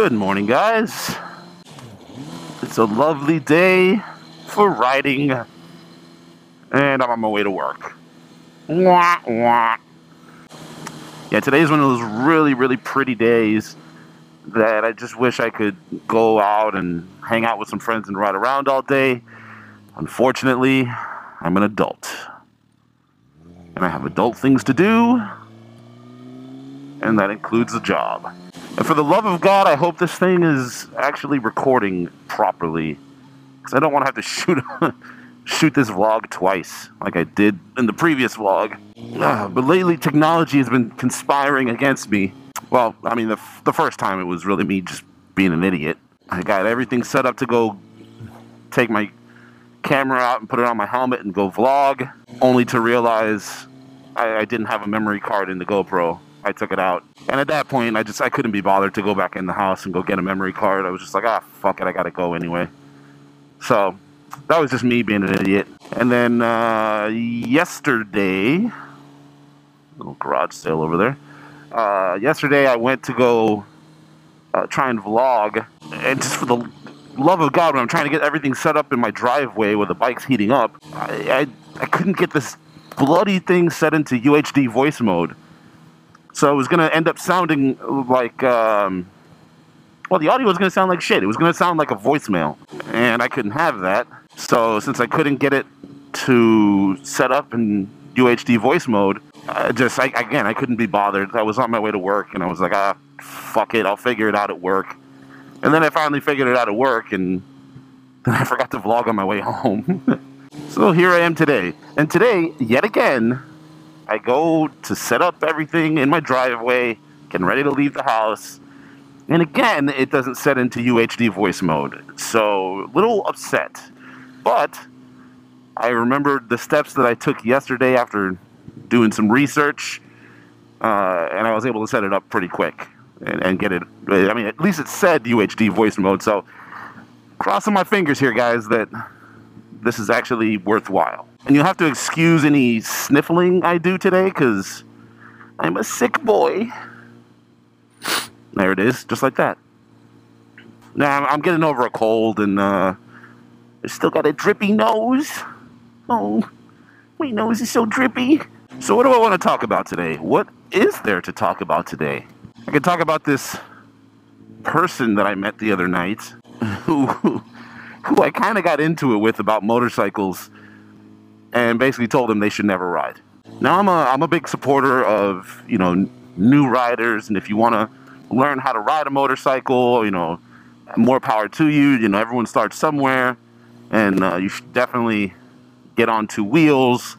Good morning, guys. It's a lovely day for riding, and I'm on my way to work. Wah, wah. Yeah, today's one of those really pretty days that I just wish I could go out and hang out with some friends and ride around all day. Unfortunately, I'm an adult, and I have adult things to do, and that includes a job. And for the love of God, I hope this thing is actually recording properly, because I don't want to have to shoot this vlog twice, like I did in the previous vlog. But lately, technology has been conspiring against me. Well, I mean, the first time it was really me just being an idiot. I got everything set up to go take my camera out and put it on my helmet and go vlog, only to realize I didn't have a memory card in the GoPro. I took it out. And at that point, I couldn't be bothered to go back in the house and go get a memory card. I was just like, fuck it, I gotta go anyway. So, that was just me being an idiot. And then, yesterday, little garage sale over there. Yesterday I went to go try and vlog. And just for the love of God, when I'm trying to get everything set up in my driveway where the bike's heating up, I couldn't get this bloody thing set into UHD voice mode. So it was going to end up sounding like, well, the audio was going to sound like shit. It was going to sound like a voicemail, and I couldn't have that. So since I couldn't get it to set up in UHD voice mode, I couldn't be bothered. I was on my way to work, and I was like, fuck it, I'll figure it out at work. And then I finally figured it out at work, and then I forgot to vlog on my way home. So here I am today. And today, yet again, I go to set up everything in my driveway, getting ready to leave the house, and again, it doesn't set into UHD voice mode. So, a little upset. But I remembered the steps that I took yesterday after doing some research, and I was able to set it up pretty quick and get it. I mean, at least it said UHD voice mode, so crossing my fingers here, guys, that this is actually worthwhile. And you'll have to excuse any sniffling I do today, because I'm a sick boy. There it is, just like that. Now, I'm getting over a cold, and I still got a drippy nose. Oh, my nose is so drippy. So what do I want to talk about today? What is there to talk about today? I could talk about this person that I met the other night, who I kind of got into it with about motorcycles, and basically told them they should never ride. Now, I'm a big supporter of, new riders, and if you want to learn how to ride a motorcycle, more power to you. Everyone starts somewhere, and you should definitely get on two wheels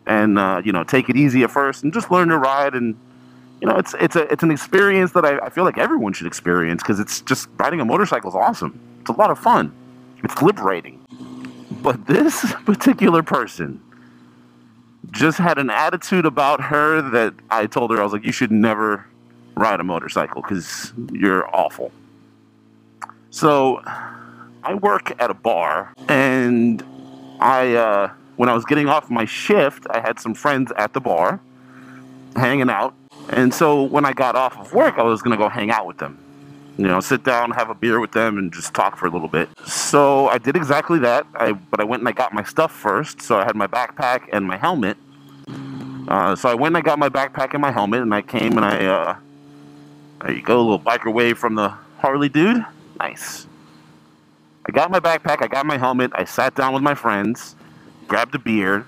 and, take it easy at first and just learn to ride. And, it's an experience that I feel like everyone should experience, because it's just, riding a motorcycle is awesome. It's a lot of fun. It's liberating. But this particular person just had an attitude about her that I told her, I was like, you should never ride a motorcycle because you're awful. So I work at a bar, and when I was getting off my shift, I had some friends at the bar hanging out. And so when I got off of work, I was going to go hang out with them. Sit down, have a beer with them, and just talk for a little bit. So I did exactly that, but I went and I got my stuff first. So I had my backpack and my helmet. So I went and I got my backpack and my helmet, and I came and there you go, a little biker wave from the Harley dude. Nice. I got my backpack, I got my helmet, I sat down with my friends, grabbed a beer,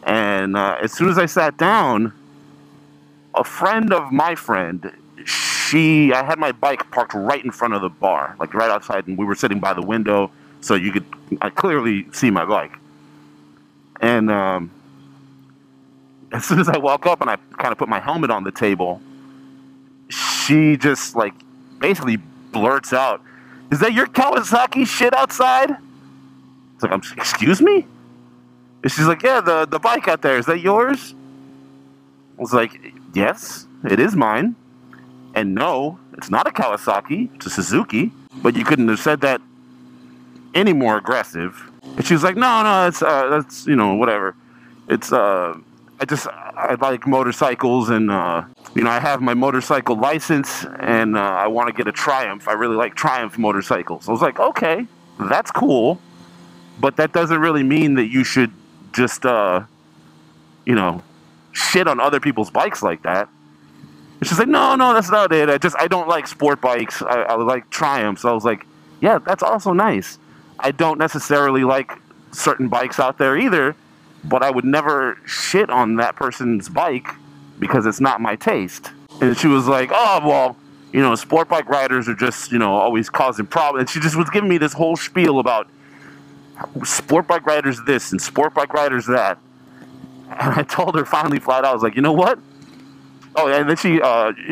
and as soon as I sat down, a friend of my friend, I had my bike parked right in front of the bar, like right outside, and we were sitting by the window, so you could clearly see my bike. And as soon as I walk up and I kind of put my helmet on the table, she just, basically blurts out, "Is that your Kawasaki shit outside?" It's like, excuse me? And she's like, "Yeah, the bike out there, is that yours?" I was like, "Yes, it is mine. And no, it's not a Kawasaki, it's a Suzuki, but you couldn't have said that any more aggressive." And she was like, no, it's, that's, whatever. It's I like motorcycles, and you know, I have my motorcycle license, and I want to get a Triumph. I really like Triumph motorcycles. I was like, okay, that's cool, but that doesn't really mean that you should just you know, shit on other people's bikes like that. And she's like, no, that's not it. I don't like sport bikes. I like Triumphs. So I was like, yeah, that's also nice. I don't necessarily like certain bikes out there either, but I would never shit on that person's bike because it's not my taste. And she was like, oh, well, you know, sport bike riders are just, you know, always causing problems. And she just was giving me this whole spiel about sport bike riders this and sport bike riders that. And I told her finally flat out, I was like, you know what? Oh, yeah, and then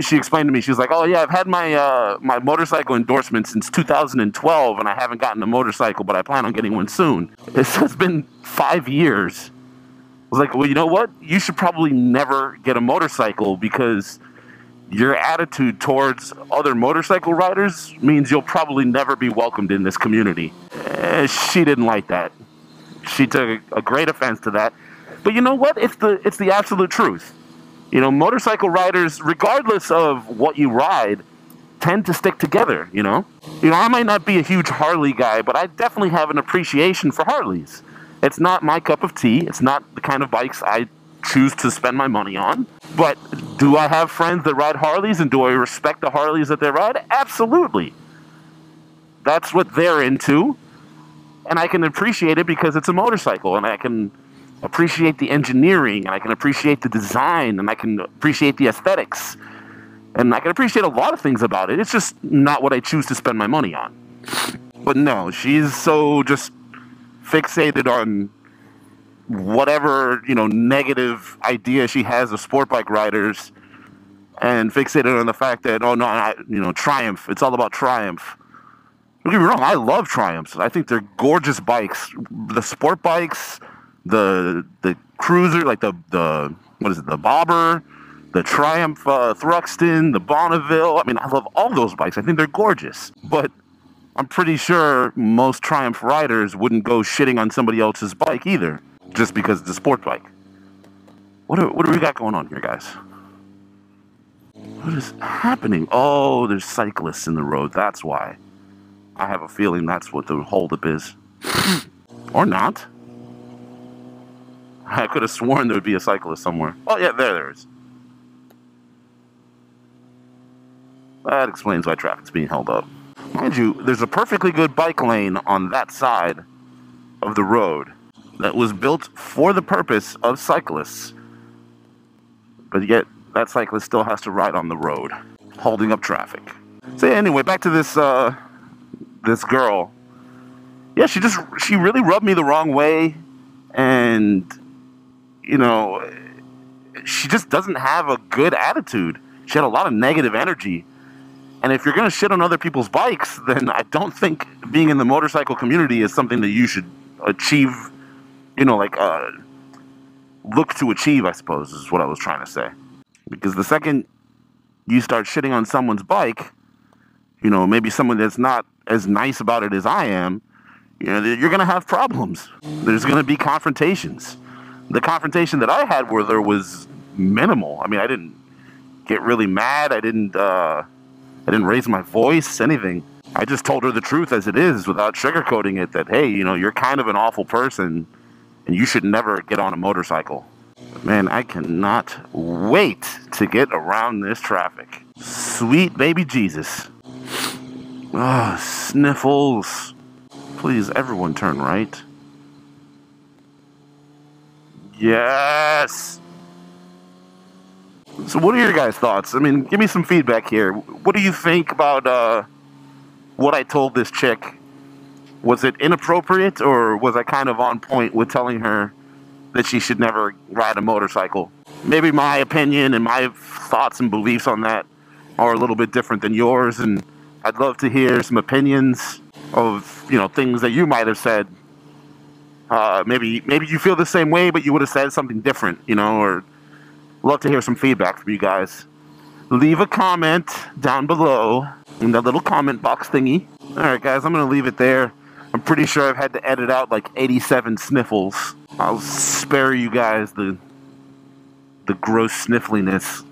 she explained to me, she was like, oh, yeah, I've had my my motorcycle endorsement since 2012, and I haven't gotten a motorcycle, but I plan on getting one soon. It's been 5 years. I was like, well, you know what? You should probably never get a motorcycle because your attitude towards other motorcycle riders means you'll probably never be welcomed in this community. She didn't like that. She took a great offense to that. But you know what? It's the absolute truth. You know, motorcycle riders, regardless of what you ride, tend to stick together, you know? You know, I might not be a huge Harley guy, but I definitely have an appreciation for Harleys. It's not my cup of tea. It's not the kind of bikes I choose to spend my money on. But do I have friends that ride Harleys, and do I respect the Harleys that they ride? Absolutely. That's what they're into, and I can appreciate it because it's a motorcycle, and I can appreciate the engineering, and I can appreciate the design, and I can appreciate the aesthetics, and I can appreciate a lot of things about it. It's just not what I choose to spend my money on. But no, she's so just fixated on whatever, you know, negative idea she has of sport bike riders, and fixated on the fact that, oh no, you know, Triumph, it's all about Triumph. Don't get me wrong, I love Triumphs. I think they're gorgeous bikes. The sport bikes, the cruiser, like the what is it, the Bobber, the Triumph Thruxton, the Bonneville. I mean, I love all those bikes. I think they're gorgeous. But I'm pretty sure most Triumph riders wouldn't go shitting on somebody else's bike either, just because it's a sport bike. What do we got going on here, guys? What is happening? Oh, there's cyclists in the road. That's why. I have a feeling that's what the holdup is. Or not. I could have sworn there would be a cyclist somewhere. Oh, yeah, there is. That explains why traffic's being held up. Mind you, there's a perfectly good bike lane on that side of the road that was built for the purpose of cyclists. But yet, that cyclist still has to ride on the road, holding up traffic. So yeah, anyway, back to this this girl. Yeah, she really rubbed me the wrong way, and you know, she just doesn't have a good attitude. She had a lot of negative energy. And if you're going to shit on other people's bikes, then I don't think being in the motorcycle community is something that you should achieve, you know, like, look to achieve, I suppose, is what I was trying to say. Because the second you start shitting on someone's bike, you know, maybe someone that's not as nice about it as I am, you know, you're going to have problems. There's going to be confrontations. The confrontation that I had with her was minimal. I mean, I didn't get really mad. I didn't raise my voice, anything. I just told her the truth as it is without sugarcoating it, that, hey, you know, you're kind of an awful person and you should never get on a motorcycle. Man, I cannot wait to get around this traffic. Sweet baby Jesus. Ah, sniffles. Please, everyone turn right. Yes! So what are your guys' thoughts? I mean, give me some feedback here. What do you think about what I told this chick? Was it inappropriate, or was I kind of on point with telling her that she should never ride a motorcycle? Maybe my opinion and my thoughts and beliefs on that are a little bit different than yours, and I'd love to hear some opinions of, you know, things that you might have said. Maybe you feel the same way, but you would have said something different, you know, or love to hear some feedback from you guys. Leave a comment down below in that little comment box thingy. Alright guys, I'm going to leave it there. I'm pretty sure I've had to edit out like 87 sniffles. I'll spare you guys the the gross sniffliness